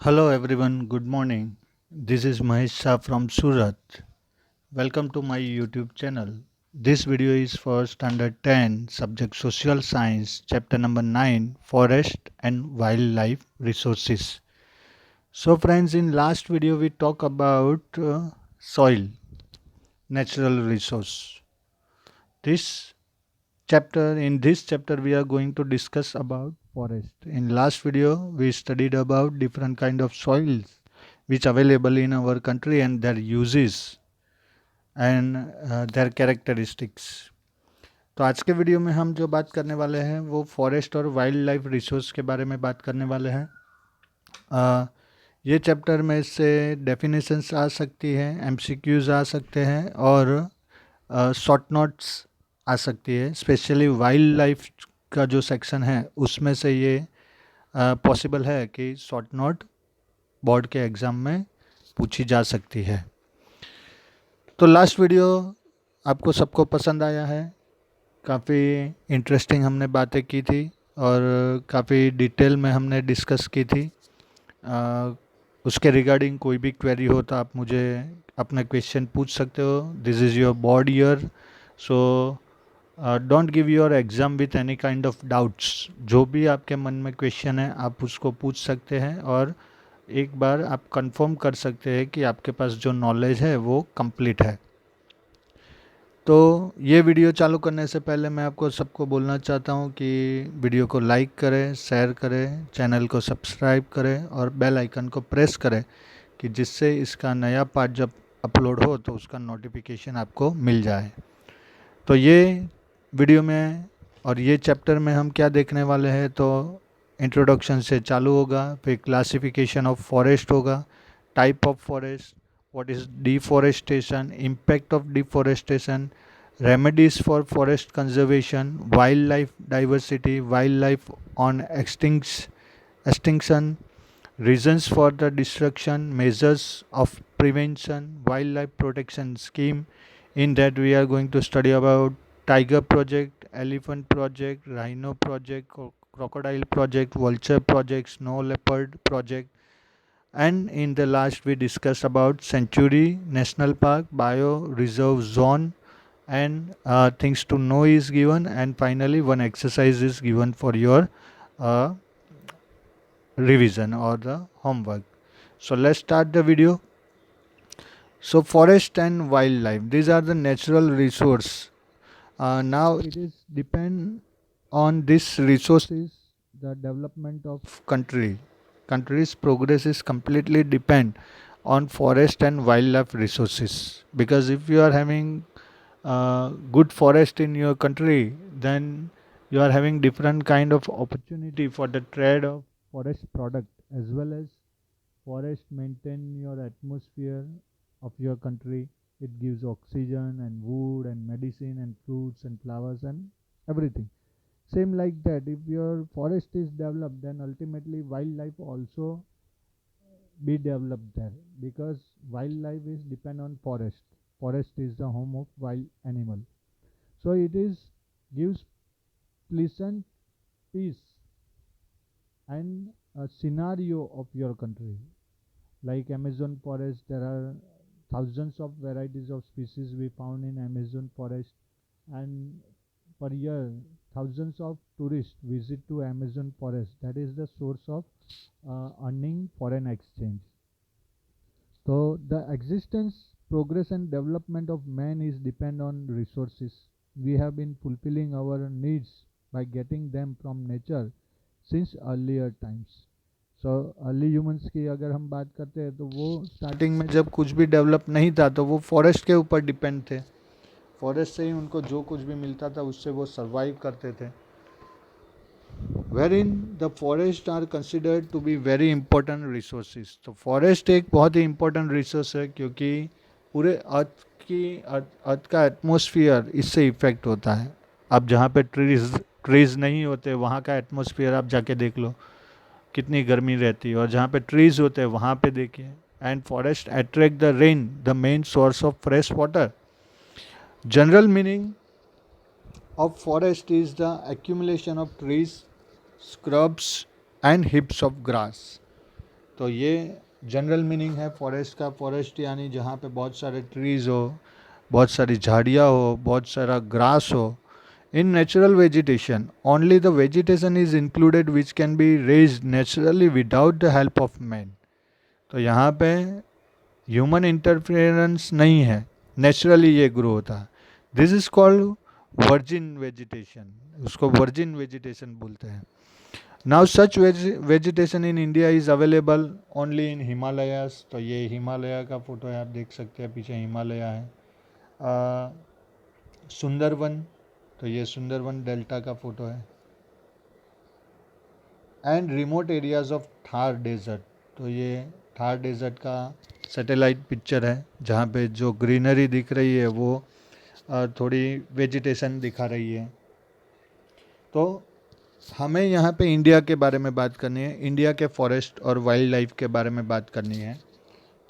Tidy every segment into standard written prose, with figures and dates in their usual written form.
Hello everyone, good morning. This is Mahesh Shah from Surat. Welcome to my YouTube channel. This video is for Standard 10, Subject Social Science, Chapter number 9, Forest and Wildlife Resources. So friends, in last video we talk about soil, natural resource. This in this chapter we are going to discuss about forest. In last video we studied about different kind of soils which available in our country and their uses and their characteristics. तो आज के video में हम जो बात करने वाले हैं वो फॉरेस्ट और वाइल्ड लाइफ रिसोर्स के बारे में बात करने वाले हैं. ये चैप्टर में से डेफिनेशंस आ सकती हैं, एमसीक्यूज आ सकते हैं और शॉर्ट नोट्स आ सकती है. स्पेशली वाइल्ड लाइफ का जो सेक्शन है उसमें से ये पॉसिबल है कि शॉर्ट नोट बोर्ड के एग्ज़ाम में पूछी जा सकती है. तो लास्ट वीडियो आपको सबको पसंद आया है. काफ़ी इंटरेस्टिंग हमने बातें की थी और काफ़ी डिटेल में हमने डिस्कस की थी. उसके रिगार्डिंग कोई भी क्वेरी हो तो आप मुझे अपने क्वेश्चन पूछ सकते हो. This is your board year, so don't give your exam with any kind of doubts. जो भी आपके मन में क्वेश्चन है आप उसको पूछ सकते हैं और एक बार आप कंफर्म कर सकते हैं कि आपके पास जो नॉलेज है वो कंप्लीट है. तो ये वीडियो चालू करने से पहले मैं आपको सबको बोलना चाहता हूँ कि वीडियो को लाइक करें, शेयर करें, चैनल को सब्सक्राइब करें और बेल आइकन को प्रेस करें कि जिससे इसका नया पार्ट जब अपलोड हो तो उसका नोटिफिकेशन आपको मिल जाए. तो ये वीडियो में और ये चैप्टर में हम क्या देखने वाले हैं, तो इंट्रोडक्शन से चालू होगा, फिर क्लासिफिकेशन ऑफ फॉरेस्ट होगा, type of forest, what is deforestation, impact of deforestation, remedies for forest conservation, wildlife diversity, wildlife on extinction, reasons for the destruction, measures of prevention, wildlife protection scheme. In that we are going to study about tiger project, elephant project, rhino project, crocodile project, vulture project, snow leopard project, and in the last we discussed about Century National Park, Bio Reserve Zone, and things to know is given, and finally one exercise is given for your uh, revision or the homework. So let's start the video. So forest and wildlife, these are the natural resource. Now it is depend on this resources the development of country's progress is completely depend on forest and wildlife resources, because if you are having good forest in your country, then you are having different kind of opportunity for the trade of forest product, as well as forest maintain your atmosphere of your country. It gives oxygen and wood and medicine and fruits and flowers and everything. Same like that, if your forest is developed, then ultimately wildlife also be developed there, because wildlife is depend on forest. Forest is the home of wild animal. So it is gives pleasant peace and a scenario of your country. Like Amazon forest, there are thousands of varieties of species we found in Amazon forest, and per year thousands of tourists visit to Amazon forest. That is the source of earning foreign exchange. So the existence, progress and development of man is depend on resources. We have been fulfilling our needs by getting them from nature since earlier times. So early humans की अगर हम बात करते हैं तो वो starting में जब कुछ भी डेवलप नहीं था तो वो फॉरेस्ट के ऊपर डिपेंड थे. फॉरेस्ट से ही उनको जो कुछ भी मिलता था उससे वो सर्वाइव करते थे. Where in the forest are considered to be very important resources. तो फॉरेस्ट एक बहुत ही इंपॉर्टेंट रिसोर्स है, क्योंकि पूरे अर्थ का एटमोसफियर इससे इफेक्ट होता है. अब जहाँ पे ट्रीज़ नहीं होते वहाँ का एटमोसफियर आप जाके देख लो कितनी गर्मी रहती है, और जहाँ पे ट्रीज़ होते हैं वहाँ पे देखिए. And forest attract the rain, the main source of fresh water. General meaning of forest is the accumulation of trees, scrubs and heaps of grass. तो ये जनरल मीनिंग है फॉरेस्ट का। फॉरेस्ट यानी जहाँ पे बहुत सारे ट्रीज़ हो, बहुत सारी झाड़ियाँ हो, बहुत सारा ग्रास हो। In natural vegetation only the vegetation is included which can be raised naturally without the help of man. तो यहाँ पे ह्यूमन इंटरफेरेंस नहीं है, नेचुरली ये ग्रो होता है। This is called virgin vegetation, उसको वर्जिन वेजिटेशन बोलते हैं। Now such vegetation in India is available only in Himalayas. तो ये हिमालय का फोटो है, आप देख सकते हैं पीछे हिमालय है। सुंदरवन, तो ये सुंदरवन डेल्टा का फोटो है। And remote areas of Thar desert, तो ये थार डेजर्ट का सैटेलाइट पिक्चर है, जहाँ पे जो ग्रीनरी दिख रही है वो थोड़ी वेजिटेशन दिखा रही है। तो हमें यहाँ पे इंडिया के बारे में बात करनी है, इंडिया के फॉरेस्ट और वाइल्ड लाइफ के बारे में बात करनी है।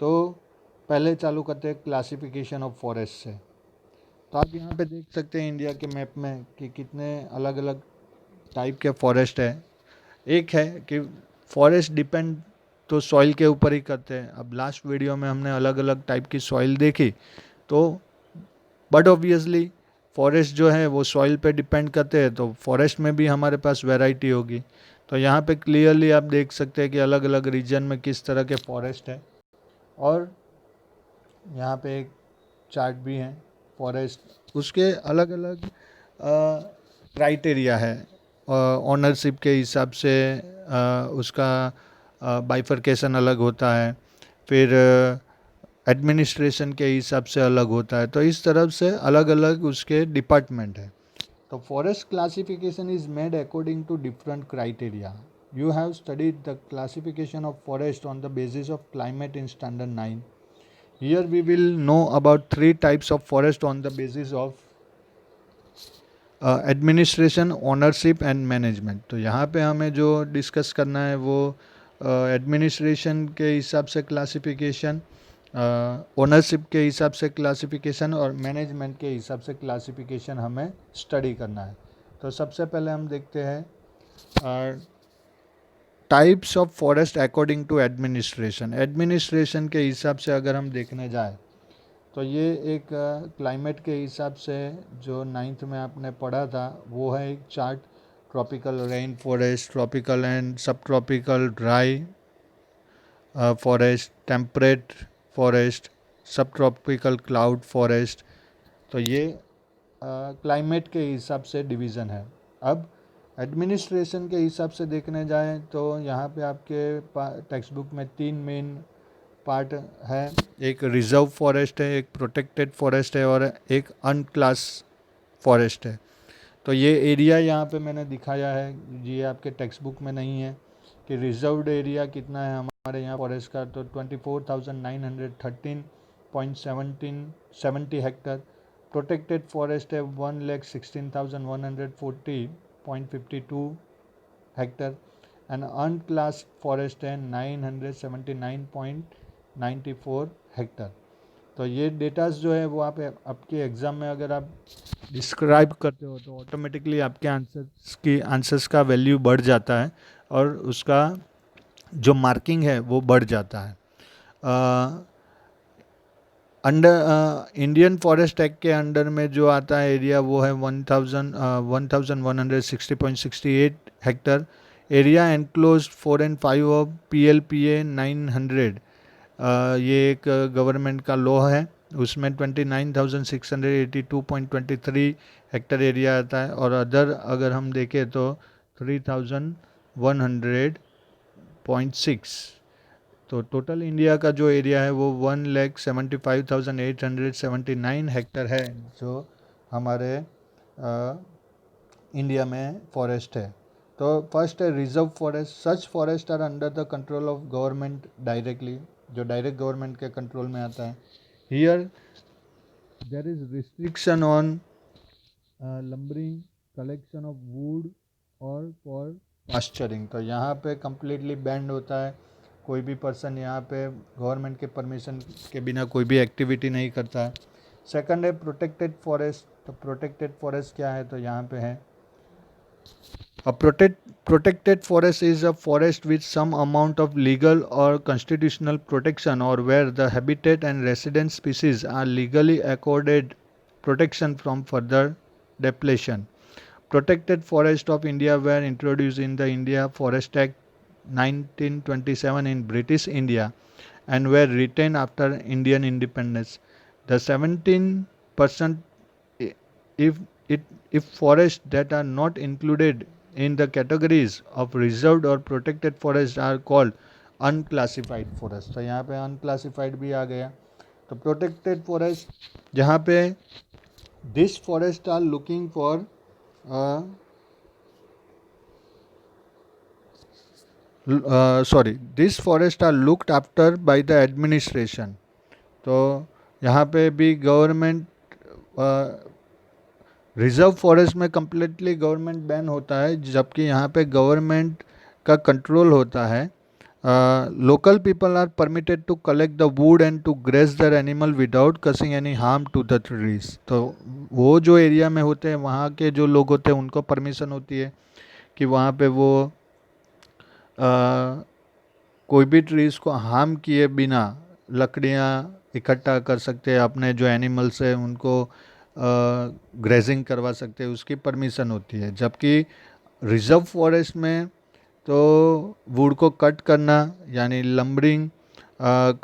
तो पहले चालू करते हैं क्लासिफिकेशन ऑफ फॉरेस्ट से। तो आप यहाँ पे देख सकते हैं इंडिया के मैप में कि कितने अलग अलग टाइप के फॉरेस्ट है। एक है कि फॉरेस्ट डिपेंड तो सॉइल के ऊपर ही करते हैं। अब लास्ट वीडियो में हमने अलग अलग टाइप की सॉइल देखी, तो बट ऑब्वियसली फॉरेस्ट जो है वो सॉइल पे डिपेंड करते हैं, तो फॉरेस्ट में भी हमारे पास वैरायटी होगी। तो यहाँ पे क्लियरली आप देख सकते हैं कि अलग अलग रीजन में किस तरह के फॉरेस्ट है। और यहाँ पे एक चार्ट भी है फॉरेस्ट, उसके अलग अलग क्राइटेरिया है। ऑनरशिप के हिसाब से उसका बाइफरकेशन अलग होता है, फिर एडमिनिस्ट्रेशन के हिसाब से अलग होता है। तो इस तरफ से अलग अलग उसके डिपार्टमेंट है। तो forest classification is made according to different criteria. You have studied the classification of forest on the basis of climate in standard 9। Here we will know about 3 types of forest on the basis of administration, ownership and management. तो यहाँ पे हमें जो discuss करना है वो administration के हिसाब से क्लासिफिकेशन, ओनरशिप के हिसाब से क्लासिफिकेशन और मैनेजमेंट के हिसाब से क्लासिफिकेशन हमें स्टडी करना है। तो सबसे पहले हम देखते हैं types of forest according to administration. Administration के हिसाब से अगर हम देखने जाए तो ये एक क्लाइमेट के हिसाब से जो 9th में आपने पढ़ा था वो है एक chart. Tropical rain forest, tropical and sub tropical dry forest, temperate forest, sub tropical cloud forest. तो ये क्लाइमेट के हिसाब से डिवीज़न है। अब एडमिनिस्ट्रेशन के हिसाब से देखने जाएं तो यहाँ पे आपके टेक्स्ट बुक में 3 मेन पार्ट है। एक रिजर्व फॉरेस्ट है, एक प्रोटेक्टेड फॉरेस्ट है और एक अनक्लास फॉरेस्ट है। तो ये एरिया यहाँ पे मैंने दिखाया है, ये आपके टेक्स्ट बुक में नहीं है कि रिजर्व्ड एरिया कितना है हमारे यहाँ फॉरेस्ट का। तो 24,913.70 हेक्टर। प्रोटेक्टेड फॉरेस्ट है 1,16,140.52 हेक्टर एंड अनक्लास फॉरेस्ट है 979.94 हेक्टर। तो ये डेटास जो है वो आप आपके एग्ज़ाम में अगर आप डिस्क्राइब करते हो तो ऑटोमेटिकली आपके आंसर्स का वैल्यू बढ़ जाता है और उसका जो मार्किंग है वो बढ़ जाता है। अंडर इंडियन फॉरेस्ट एक्ट के अंडर में जो आता है एरिया वो है 1160.68 Hector. Area enclose 4 and 5 of PLPA 900, ये एक गवर्नमेंट का लॉ है, उसमें 29,682.23 हेक्टर एरिया आता है। और अदर अगर हम देखें तो 3,100.6। तो टोटल इंडिया का जो एरिया है वो 1,75,879 हेक्टर है जो हमारे इंडिया में फॉरेस्ट है। तो फर्स्ट है reserve forest. Such forest are under the control of government directly, जो डायरेक्ट गवर्नमेंट के कंट्रोल में आता है। Here there is restriction on lumbering, collection of wood और फॉर पास्चरिंग। तो यहाँ पे कम्प्लीटली बैंड होता है, कोई भी पर्सन यहाँ पे गवर्नमेंट के परमिशन के बिना कोई भी एक्टिविटी नहीं करता है। सेकंड है प्रोटेक्टेड फॉरेस्ट। तो प्रोटेक्टेड फॉरेस्ट क्या है, तो यहाँ पे है A protected forest is a forest with some amount of legal or constitutional protection, or where the habitat and resident species are legally accorded protection from further depletion. Protected forests of India were introduced in the India Forest Act 1927 in British India and were retained after Indian independence. The 17% if it if forests that are not included in the categories of reserved or protected forests are called unclassified forest. तो यहाँ पे unclassified भी आ गया. तो protected forest जहाँ पे this forest are looking for uh, this forest are looked after by the administration. तो यहाँ पे भी गवर्नमेंट रिजर्व फॉरेस्ट में कम्प्लीटली गवर्नमेंट बैन होता है, जबकि यहाँ पे गवर्नमेंट का कंट्रोल होता है. Local people are permitted to collect the wood and to graze their animal without causing any harm to the trees. तो वो जो एरिया में होते हैं वहाँ के जो लोग होते हैं उनको परमिशन होती है कि वहाँ पे वो कोई भी ट्रीज़ को हार्म किए बिना लकड़ियाँ इकट्ठा कर सकते हैं, अपने जो एनिमल्स हैं उनको ग्रेजिंग करवा सकते हैं, उसकी परमिशन होती है. जबकि रिजर्व फॉरेस्ट में तो वुड को कट करना यानी लंबरिंग,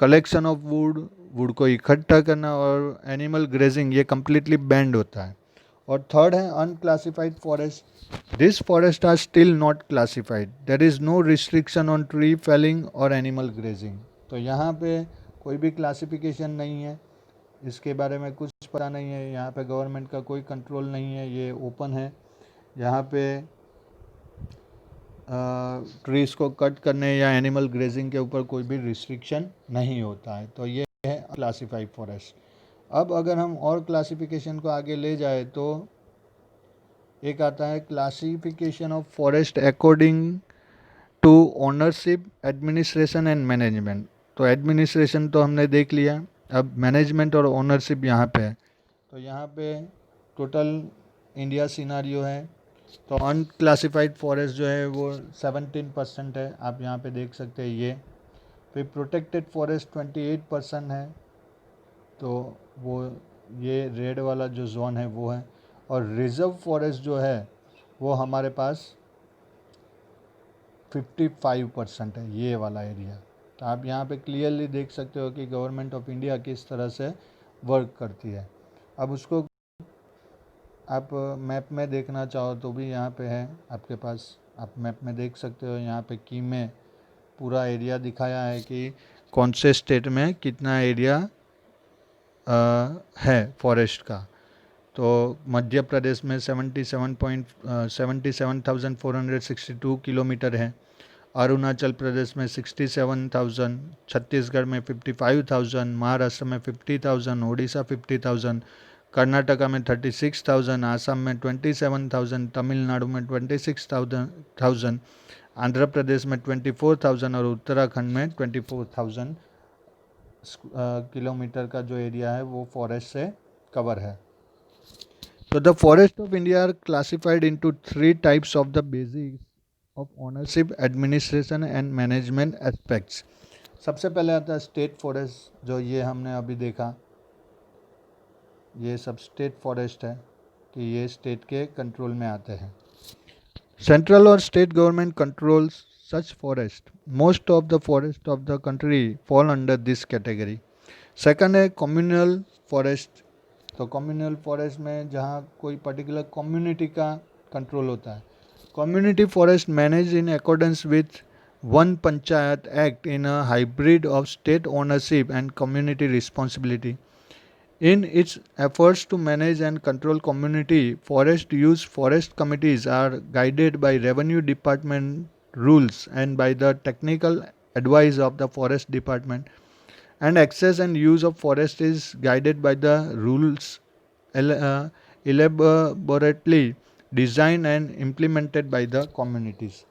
कलेक्शन ऑफ वुड को इकट्ठा करना और एनिमल ग्रेजिंग ये कम्प्लीटली बैंड होता है. और थर्ड है unclassified forest. This forest are still not classified. There is no restriction on tree felling और एनिमल ग्रेजिंग. तो यहाँ पे कोई भी क्लासिफिकेशन नहीं है, इसके बारे में कुछ पता नहीं है, यहाँ पे गवर्नमेंट का कोई कंट्रोल नहीं है, ये ओपन है. यहाँ पे ट्रीज़ को कट करने या एनिमल ग्रेजिंग के ऊपर कोई भी रिस्ट्रिक्शन नहीं होता है. तो ये है क्लासिफाइड फॉरेस्ट. अब अगर हम और क्लासिफिकेशन को आगे ले जाए तो एक आता है classification of forest according to ownership, administration and management. तो एडमिनिस्ट्रेशन तो हमने देख लिया, अब मैनेजमेंट और ओनरशिप यहाँ पे है. तो यहाँ पे टोटल इंडिया सिनारियो है. तो अनक्लासिफाइड फॉरेस्ट जो है वो 17% है, आप यहाँ पे देख सकते हैं ये. फिर प्रोटेक्टेड फॉरेस्ट 28% है, तो वो ये रेड वाला जो जोन है वो है. और रिजर्व फॉरेस्ट जो है वो हमारे पास 55% है, ये वाला एरिया. तो आप यहाँ पे क्लियरली देख सकते हो कि गवर्नमेंट ऑफ इंडिया किस तरह से वर्क करती है. अब उसको आप मैप में देखना चाहो तो भी यहाँ पे है आपके पास, आप मैप में देख सकते हो. यहाँ पे की में पूरा एरिया दिखाया है कि कौन से स्टेट में कितना एरिया है फॉरेस्ट का. तो मध्य प्रदेश में 77,462 किलोमीटर है, अरुणाचल प्रदेश में 67,000, छत्तीसगढ़ में 55,000, महाराष्ट्र में 50,000, उड़ीसा 50,000, कर्नाटका में 36,000, आसाम में 27,000, तमिलनाडु में 26,000, आंध्र प्रदेश में 24,000 और उत्तराखंड में 24,000 किलोमीटर का जो एरिया है वो फॉरेस्ट से कवर है. So the forest of India are classified into three types of the basics of ownership, administration and management aspects. सबसे पहले आता है स्टेट फॉरेस्ट, जो ये हमने अभी देखा, ये सब स्टेट फॉरेस्ट है कि ये स्टेट के कंट्रोल में आते हैं. सेंट्रल और state government controls such forest. Most of the forest of the country fall under this category. Second है कम्युनल फॉरेस्ट. तो कम्युनल फॉरेस्ट में जहाँ कोई पर्टिकुलर कम्युनिटी का कंट्रोल होता है. Community forest manage in accordance with one panchayat act in a hybrid of state ownership and community responsibility. In its efforts to manage and control community forest use, forest committees are guided by Revenue Department rules and by the technical advice of the Forest Department. And access and use of forest is guided by the rules elaborately designed and implemented by the communities.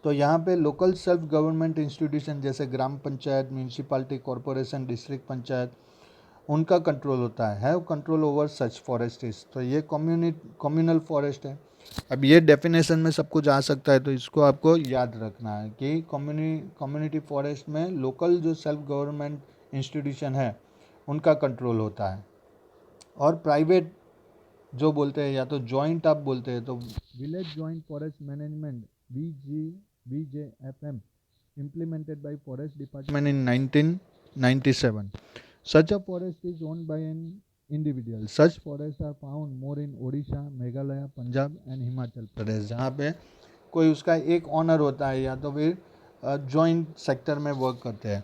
तो यहाँ पे local self government institution जैसे gram panchayat, municipality corporation, district panchayat, उनका control होता है, have control over such forest is. तो ये communal forest है. अब ये डेफिनेशन में सब कुछ आ सकता है, तो इसको आपको याद रखना है कि कम्युनिटी फॉरेस्ट में लोकल जो सेल्फ गवर्नमेंट इंस्टीट्यूशन है उनका कंट्रोल होता है, और प्राइवेट जो बोलते हैं या तो जॉइंट आप बोलते हैं तो village joint forest management VJFM implemented by Forest Department in 1997. Such a forest is owned by an individual. Such forests are found more in Odisha, Meghalaya, Punjab and Himachal Pradesh, जहाँ पे कोई उसका एक honour होता है या तो फिर जॉइंट सेक्टर में वर्क करते हैं.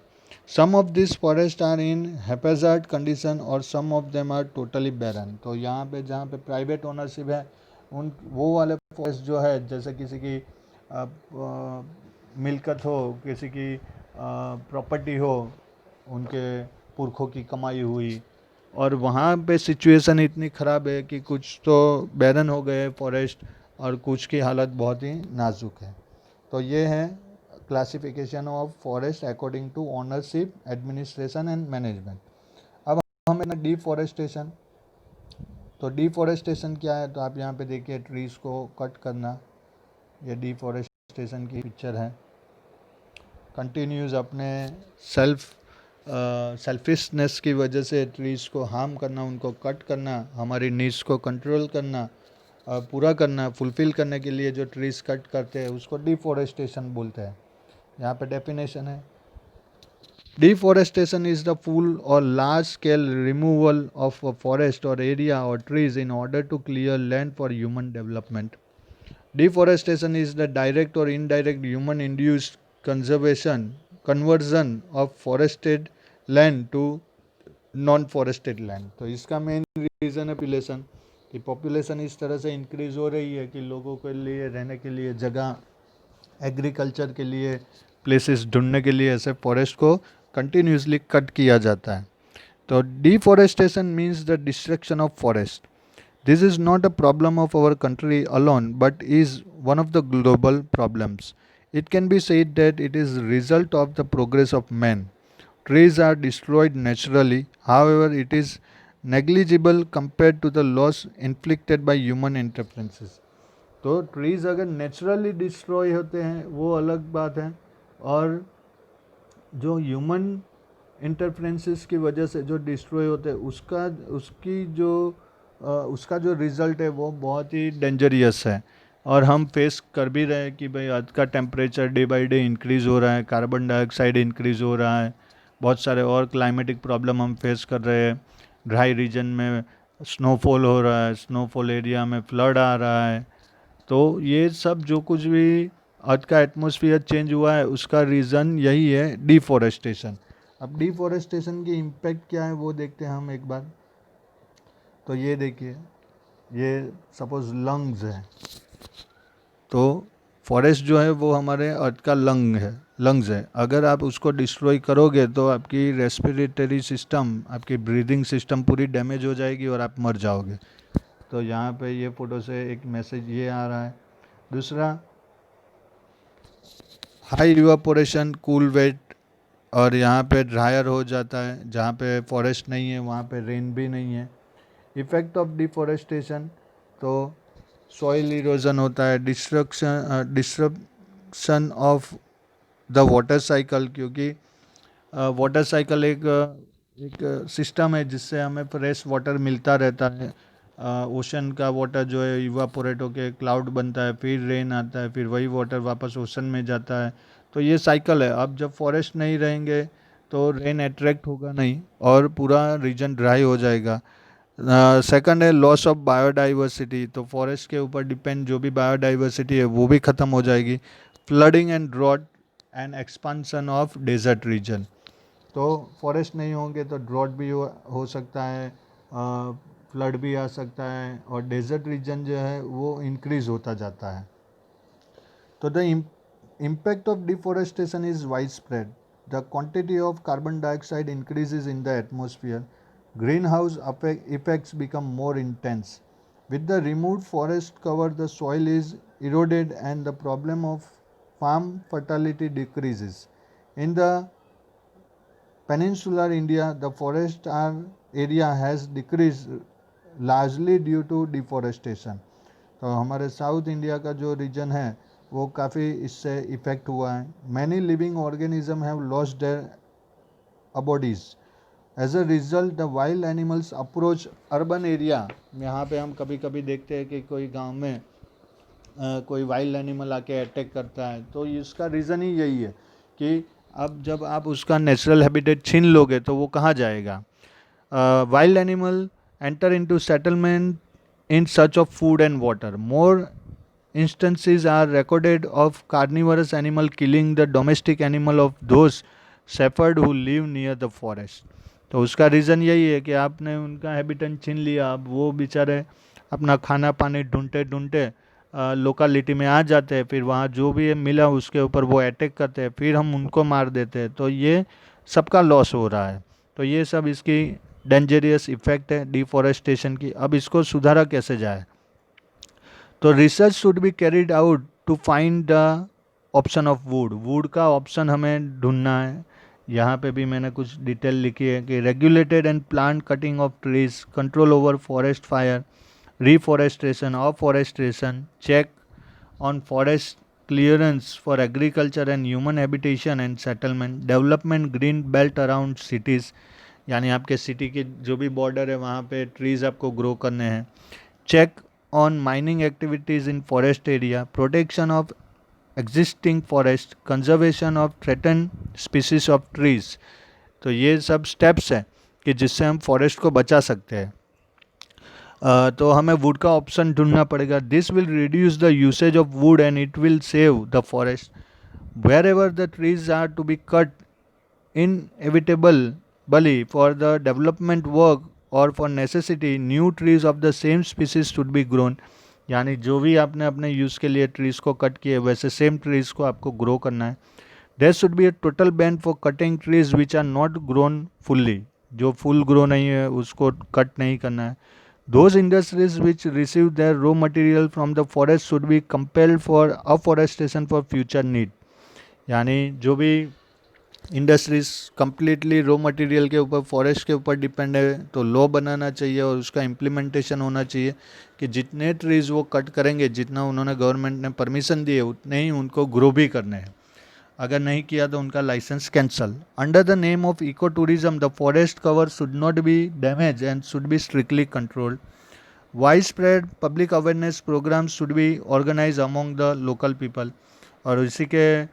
Some of this forest are in haphazard condition और some of them are totally barren. तो यहाँ पे जहाँ पे प्राइवेट ओनरशिप है उन वो वाले फॉरेस्ट जो है, जैसे किसी की मिलकत हो, किसी की प्रॉपर्टी हो, उनके पुरखों की कमाई हुई, और वहाँ पे सिचुएशन इतनी ख़राब है कि कुछ तो बैरन हो गए फॉरेस्ट और कुछ की हालत बहुत ही नाजुक है. तो ये है classification of forest according to ownership, administration and management. अब हमें डिफॉरेस्टेशन. तो डिफॉरेस्टेशन क्या है, तो आप यहाँ पे देखिए ट्रीज़ को कट करना, ये डिफॉरेस्टेशन की पिक्चर है. कंटिन्यूस अपने सेल्फिशनेस की वजह से ट्रीज़ को हार्म करना, उनको कट करना, हमारी नीड्स को कंट्रोल करना, पूरा करना, फुलफ़िल करने के लिए जो ट्रीज़ कट करते हैं उसको डिफॉरेस्टेशन बोलते हैं. यहाँ पे डेफिनेशन है, डिफॉरेस्टेशन इज द फुल और large scale removal of a forest और एरिया और trees in order to clear land for human development. Deforestation is the direct or indirect human induced conversion of forested land to non forested land. तो इसका main reason है population, कि population इस तरह से increase हो रही है कि लोगों के लिए रहने के लिए जगह, एग्रीकल्चर के लिए प्लेसेस ढूंढने के लिए ऐसे फॉरेस्ट को कंटिन्यूसली कट किया जाता है. तो deforestation means the destruction of forest. This is not a problem of our country alone, but is one of the global problems. It can be said that it is a result of the progress of man. Trees are destroyed naturally, however, it is negligible compared to the loss inflicted by human interferences. तो trees अगर naturally destroy होते हैं वो अलग बात है, और जो ह्यूमन इंटरफ्रेंसेस की वजह से जो डिस्ट्रॉय होते हैं उसका जो रिज़ल्ट है वो बहुत ही डेंजरियस है. और हम फेस कर भी रहे हैं कि भाई आज का temperature day by day increase हो रहा है, कार्बन डाइऑक्साइड इंक्रीज़ हो रहा है, बहुत सारे और क्लाइमेटिक प्रॉब्लम हम फेस कर रहे हैं. ड्राई रीजन में स्नोफॉल हो रहा है, स्नोफॉल एरिया में फ्लड आ रहा है. तो ये सब जो कुछ भी अर्थ का एटमॉस्फेयर चेंज हुआ है उसका रीज़न यही है, डिफॉरेस्टेशन. अब डिफॉरेस्टेशन की इम्पैक्ट क्या है वो देखते हैं हम एक बार. तो ये देखिए, ये सपोज लंग्स है, तो फॉरेस्ट जो है वो हमारे अर्थ का लंग्स है. अगर आप उसको डिस्ट्रॉय करोगे तो आपकी रेस्पिरेटरी सिस्टम, आपकी ब्रीदिंग सिस्टम पूरी डैमेज हो जाएगी और आप मर जाओगे. तो यहाँ पे ये फ़ोटो से एक मैसेज ये आ रहा है. दूसरा, हाई इवापोरेशन, कूल वेट, और यहाँ पे ड्रायर हो जाता है. जहाँ पे फॉरेस्ट नहीं है वहाँ पे रेन भी नहीं है. इफ़ेक्ट ऑफ डिफॉरेस्टेशन, तो सॉइल इरोजन होता है, disruption of the water cycle, क्योंकि वाटर साइकिल एक सिस्टम है जिससे हमें फ्रेश वाटर मिलता रहता है. ओशन का वाटर जो है इवापोरेट होके क्लाउड बनता है, फिर रेन आता है, फिर वही वाटर वापस ओशन में जाता है. तो ये साइकिल है. अब जब फॉरेस्ट नहीं रहेंगे तो रेन अट्रैक्ट होगा नहीं और पूरा रीजन ड्राई हो जाएगा. सेकंड है लॉस ऑफ बायोडाइवर्सिटी. तो फॉरेस्ट के ऊपर डिपेंड जो भी बायोडाइवर्सिटी है वो भी ख़त्म हो जाएगी. Flooding and drought and expansion of desert region. तो फॉरेस्ट नहीं होंगे तो ड्रॉट भी हो सकता है, फ्लड भी आ सकता है, और डेजर्ट रीजन जो है वो इंक्रीज़ होता जाता है. तो the impact of deforestation is widespread. The quantity of carbon dioxide increases in the atmosphere. Greenhouse effects become more intense. With the removed forest cover, the soil is eroded and the problem of farm fertility decreases. In the peninsular India, the area has decreased largely due to deforestation. तो हमारे south India का जो reason है वो काफ़ी इससे effect हुआ है. Many living organism have lost their abodes. As a result the wild animals approach urban area. यहाँ पे हम कभी कभी देखते हैं कि कोई गांव में कोई वाइल्ड एनिमल आके अटैक करता है. तो इसका रीज़न ही यही है कि अब जब आप उसका नेचुरल हैबिटेट छीन लोगे तो वो कहाँ जाएगा. Wild animal enter into settlement in search of food and water. More instances are recorded of carnivorous animal killing the domestic animal of those shepherd who live near the forest. तो उसका reason यही है कि आपने उनका habitat छीन लिया. अब वो बेचारे अपना खाना पानी ढूंढते ढूंढते लोकालिटी में आ जाते हैं. फिर वहाँ जो भी मिला उसके ऊपर वो अटैक करते हैं. फिर हम उनको मार देते हैं. तो ये सबका लॉस हो रहा है. तो ये सब इसकी डेंजरियस इफेक्ट है डिफॉरेस्टेशन की. अब इसको सुधारा कैसे जाए. तो research should be carried out to find the option of wood. Wood का ऑप्शन हमें ढूंढना है. यहाँ पे भी मैंने कुछ डिटेल लिखी है कि regulated and plant cutting of trees, control over forest fire, reforestation or forestation, check on forest clearance for agriculture and human habitation and settlement, development green belt around cities. यानी आपके सिटी के जो भी border है वहाँ पे trees आपको grow करने हैं. Check on mining activities in forest area, protection of existing forest, conservation of threatened species of trees. तो ये सब स्टेप्स हैं कि जिससे हम फॉरेस्ट को बचा सकते हैं. तो हमें वुड का ऑप्शन ढूंढना पड़ेगा. This will reduce the usage of wood and it will save the forest. Wherever the trees are to be cut inevitably for the development work or for necessity, new trees of the same species should be grown. यानी जो भी आपने अपने use के लिए trees को cut किए वैसे सेम ट्रीज़ को आपको ग्रो करना है. There should be a total ban for cutting trees which are not grown fully. जो फुल ग्रो नहीं है उसको कट नहीं करना है. Those industries which receive their raw material from the forest should be compelled for afforestation for future need. यानी जो भी इंडस्ट्रीज कम्प्लीटली रॉ मटेरियल के ऊपर फॉरेस्ट के ऊपर डिपेंड है तो लॉ बनाना चाहिए और उसका इम्प्लीमेंटेशन होना चाहिए कि जितने ट्रीज़ वो कट करेंगे, जितना उन्होंने गवर्नमेंट ने परमिशन दी है उतने ही उनको ग्रो भी करने हैं. अगर नहीं किया तो उनका licence cancel. Under the name of eco tourism the forest cover should not be damage and should be strictly controlled. Wide spread public awareness programmes should be organise among the local people. और इसी के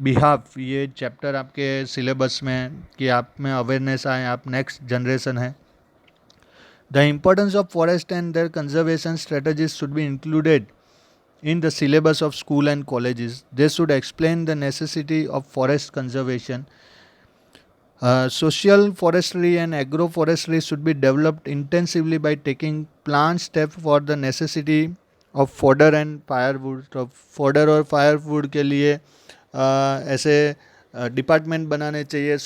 behalf ये chapter आपके syllabus में कि आप में awareness आए, आप नेक्स्ट जनरेशन है. The importance of forest and their conservation strategies should be included in the syllabus of school and colleges. They should explain the necessity of forest conservation. Social forestry and agroforestry should be developed intensively by taking planned steps for the necessity of fodder and firewood. तो fodder और firewood के लिए ऐसे department बनाने चाहिए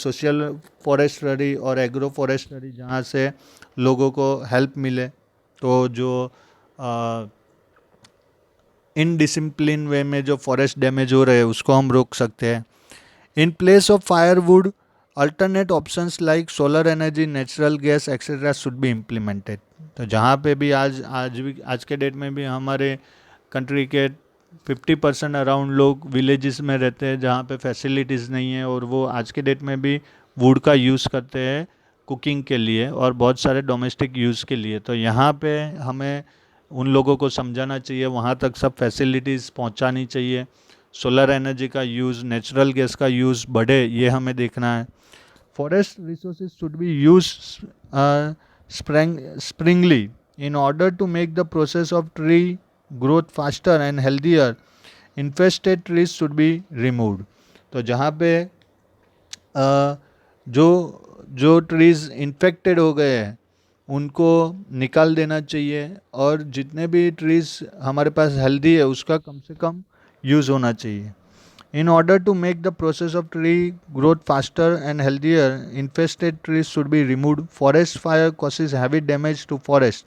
social forestry और agro forestry जहाँ से लोगों को हेल्प मिले. तो जो इनडिसिप्लिन वे में जो फॉरेस्ट डैमेज हो रहे हैं उसको हम रोक सकते हैं. In place of firewood alternate options like solar energy, natural gas etcetera should be implemented. तो जहाँ पे भी आज के डेट में भी हमारे कंट्री के 50% अराउंड लोग विलेजेस में रहते हैं जहाँ पे फैसिलिटीज़ नहीं है और वो आज के डेट में भी वुड का यूज़ करते हैं कुकिंग के लिए और बहुत सारे डोमेस्टिक यूज़ के लिए. तो यहाँ पे हमें उन लोगों को समझाना चाहिए, वहाँ तक सब फैसिलिटीज़ पहुँचानी चाहिए. सोलर एनर्जी का यूज़, नेचुरल गैस का यूज़ बढ़े ये हमें देखना है. Forest resources should be use sparingly in order to make the process of tree growth faster and healthier. Infested trees should be removed. तो जहाँ पे जो ट्रीज़ इन्फेक्टेड हो गए हैं उनको निकाल देना चाहिए और जितने भी ट्रीज़ हमारे पास हेल्दी है उसका कम से कम यूज़ होना चाहिए. In order to make the process of tree growth faster and healthier, infested trees should be removed. Forest fire causes heavy damage to forest.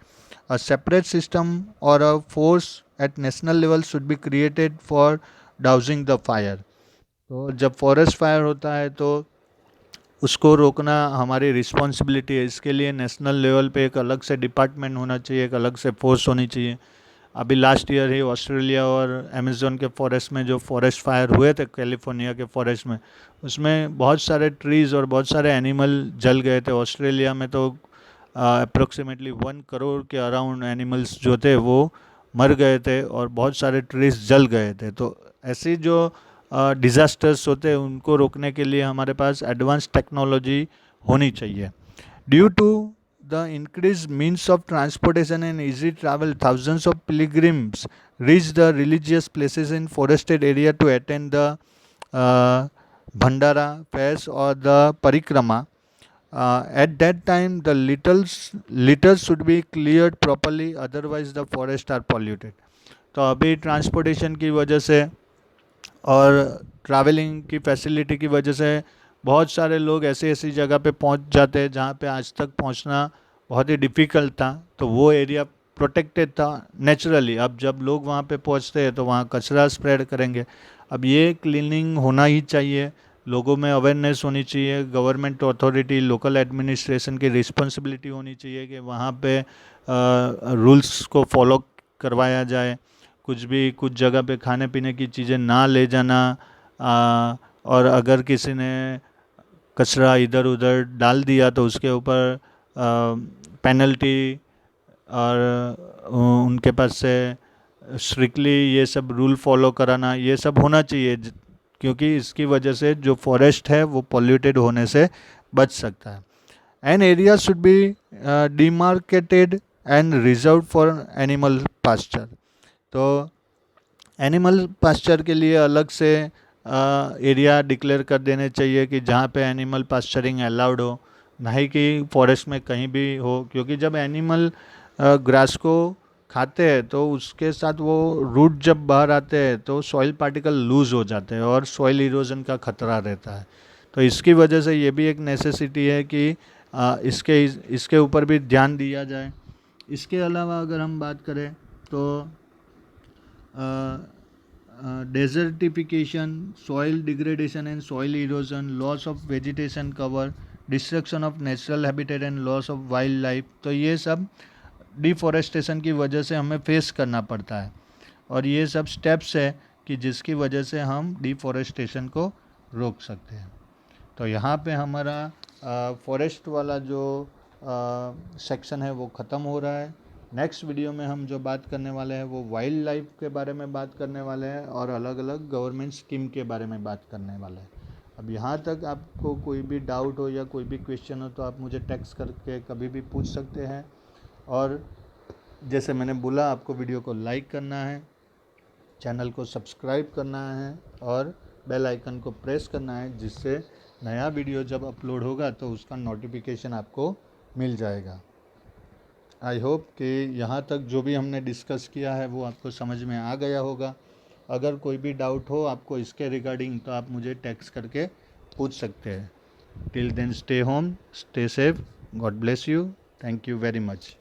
A separate system और a force at national level should be created for dousing the fire. तो जब forest fire होता है तो उसको रोकना हमारी responsibility है। इसके लिए नेशनल लेवल पे एक अलग से डिपार्टमेंट होना चाहिए, एक अलग से फोर्स होनी चाहिए। अभी लास्ट ईयर ही ऑस्ट्रेलिया और अमेज़न के फॉरेस्ट में जो फॉरेस्ट फायर हुए थे कैलिफोर्निया के फॉरेस्ट में, उसमें बहुत सारे ट्रीज़ और बहुत सारे एनिमल जल गए थे। ऑस्ट्रेलिया में तो अप्रोक्सीमेटली 1 करोड़ के अराउंड एनिमल्स जो थे वो मर गए थे और बहुत सारे ट्रीज जल गए थे। तो ऐसी जो डिज़ास्टर्स होते हैं उनको रोकने के लिए हमारे पास एडवांस टेक्नोलॉजी होनी चाहिए। Due to the increase means of transportation and easy travel, thousands of pilgrims reach the religious places in forested area to attend the Bhandara fairs or the Parikrama. At that time, the litters should be cleared properly, otherwise the forests are polluted. तो अभी transportation की वजह से और travelling की facility की वजह से बहुत सारे लोग ऐसी ऐसी जगह पे पहुंच जाते हैं जहाँ पे आज तक पहुंचना बहुत ही डिफ़िकल्ट था। तो वो एरिया प्रोटेक्टेड था नेचुरली। अब जब लोग वहाँ पे पहुँचते हैं तो वहाँ कचरा स्प्रेड करेंगे। अब ये क्लीनिंग होना ही चाहिए, लोगों में अवेयरनेस होनी चाहिए, गवर्नमेंट अथॉरिटी लोकल एडमिनिस्ट्रेशन की रिस्पॉन्सिबिलिटी होनी चाहिए कि वहाँ पे रूल्स को फॉलो करवाया जाए। कुछ जगह पे खाने पीने की चीज़ें ना ले जाना, और अगर किसी ने कचरा इधर उधर डाल दिया तो उसके ऊपर पेनल्टी, और उनके पास से स्ट्रिक्टली ये सब रूल फॉलो कराना, ये सब होना चाहिए क्योंकि इसकी वजह से जो फॉरेस्ट है वो पॉल्यूटेड होने से बच सकता है। An area should be demarcated and reserve for animal pasture. तो एनिमल पास्चर के लिए अलग से एरिया डिक्लेयर कर देने चाहिए कि जहाँ पे एनिमल पास्चरिंग अलाउड हो, नहीं कि फॉरेस्ट में कहीं भी हो। क्योंकि जब एनिमल ग्रास को खाते हैं तो उसके साथ वो रूट जब बाहर आते हैं तो सॉइल पार्टिकल लूज हो जाते हैं और सॉइल इरोजन का खतरा रहता है। तो इसकी वजह से ये भी एक नेसेसिटी है कि इसके ऊपर भी ध्यान दिया जाए। इसके अलावा अगर हम बात करें तो desertification, soil degradation and soil erosion, loss of vegetation cover, destruction of natural habitat and loss of wildlife, तो ये सब डिफॉरेस्टेशन की वजह से हमें फेस करना पड़ता है। और ये सब स्टेप्स है कि जिसकी वजह से हम डिफॉरेस्टेशन को रोक सकते हैं। तो यहाँ पे हमारा फॉरेस्ट वाला जो सेक्शन है वो ख़त्म हो रहा है। नेक्स्ट वीडियो में हम जो बात करने वाले हैं वो वाइल्ड लाइफ के बारे में बात करने वाले हैं और अलग अलग गवर्नमेंट स्कीम के बारे में बात करने वाले हैं। अब यहाँ तक आपको कोई भी डाउट हो या कोई भी क्वेश्चन हो तो आप मुझे टेक्स्ट करके कभी भी पूछ सकते हैं। और जैसे मैंने बोला, आपको वीडियो को लाइक करना है, चैनल को सब्सक्राइब करना है और बेल आइकन को प्रेस करना है, जिससे नया वीडियो जब अपलोड होगा तो उसका नोटिफिकेशन आपको मिल जाएगा। आई होप कि यहाँ तक जो भी हमने डिस्कस किया है वो आपको समझ में आ गया होगा। अगर कोई भी डाउट हो आपको इसके रिगार्डिंग तो आप मुझे टेक्स्ट करके पूछ सकते हैं। Till then stay home, stay safe, God bless you, thank you very much.